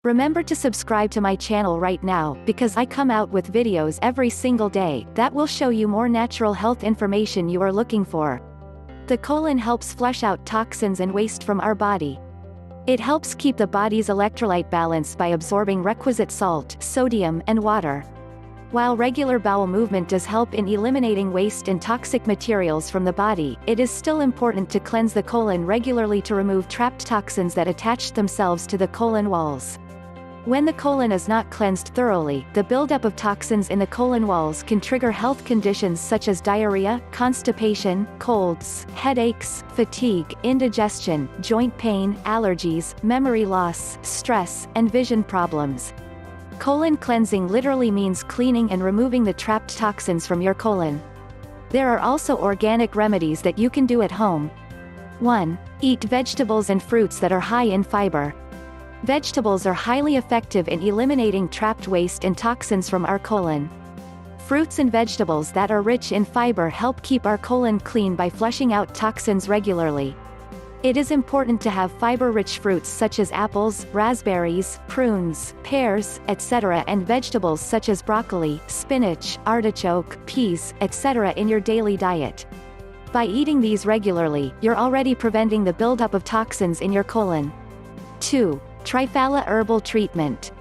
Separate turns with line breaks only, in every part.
Remember to subscribe to my channel right now because I come out with videos every single day that will show you more natural health information you are looking for. The colon helps flush out toxins and waste from our body. It helps keep the body's electrolyte balance by absorbing requisite salt, sodium, and water. While regular bowel movement does help in eliminating waste and toxic materials from the body, it is still important to cleanse the colon regularly to remove trapped toxins that attach themselves to the colon walls. When the colon is not cleansed thoroughly, the buildup of toxins in the colon walls can trigger health conditions such as diarrhea, constipation, colds, headaches, fatigue, indigestion, joint pain, allergies, memory loss, stress, and vision problems. Colon cleansing literally means cleaning and removing the trapped toxins from your colon. There are also organic remedies that you can do at home. 1. Eat vegetables and fruits that are high in fiber. Vegetables are highly effective in eliminating trapped waste and toxins from our colon. Fruits and vegetables that are rich in fiber help keep our colon clean by flushing out toxins regularly. It is important to have fiber-rich fruits such as apples, raspberries, prunes, pears, etc., and vegetables such as broccoli, spinach, artichoke, peas, etc. in your daily diet. By eating these regularly, you're already preventing the buildup of toxins in your colon. 2. Triphala herbal treatment.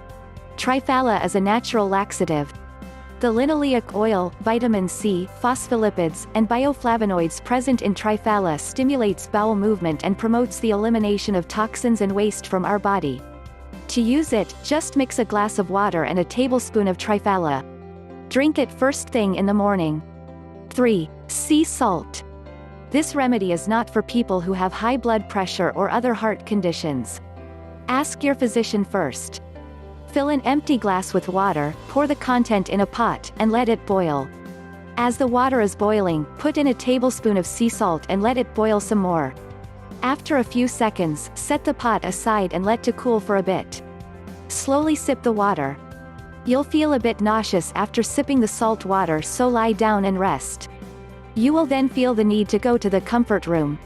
Triphala is a natural laxative. The linoleic oil, vitamin C, phospholipids, and bioflavonoids present in triphala stimulates bowel movement and promotes the elimination of toxins and waste from our body. To use it, just mix a glass of water and a tablespoon of triphala. Drink it first thing in the morning. 3. Sea salt. This remedy is not for people who have high blood pressure or other heart conditions. Ask your physician first. Fill an empty glass with water, pour the content in a pot, and let it boil. As the water is boiling, put in a tablespoon of sea salt and let it boil some more. After a few seconds, set the pot aside and let to cool for a bit. Slowly sip the water. You'll feel a bit nauseous after sipping the salt water, so lie down and rest. You will then feel the need to go to the comfort room.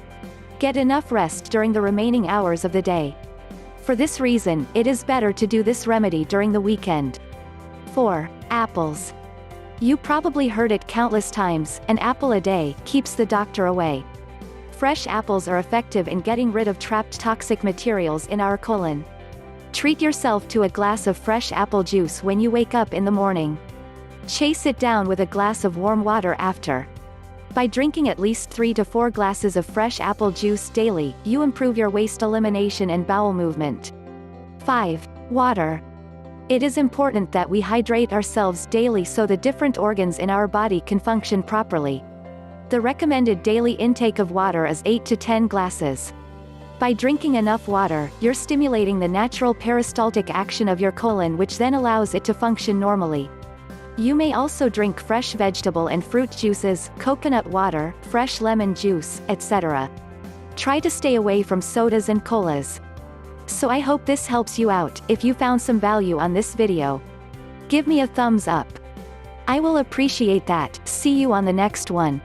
Get enough rest during the remaining hours of the day. For this reason, it is better to do this remedy during the weekend. 4. Apples. You probably heard it countless times, an apple a day keeps the doctor away. Fresh apples are effective in getting rid of trapped toxic materials in our colon. Treat yourself to a glass of fresh apple juice when you wake up in the morning. Chase it down with a glass of warm water after. By drinking at least 3 to 4 glasses of fresh apple juice daily, you improve your waste elimination and bowel movement. 5. Water. It is important that we hydrate ourselves daily so the different organs in our body can function properly. The recommended daily intake of water is 8 to 10 glasses. By drinking enough water, you're stimulating the natural peristaltic action of your colon, which then allows it to function normally. You may also drink fresh vegetable and fruit juices, coconut water, fresh lemon juice, etc. Try to stay away from sodas and colas. So I hope this helps you out. If you found some value on this video, give me a thumbs up. I will appreciate that. See you on the next one.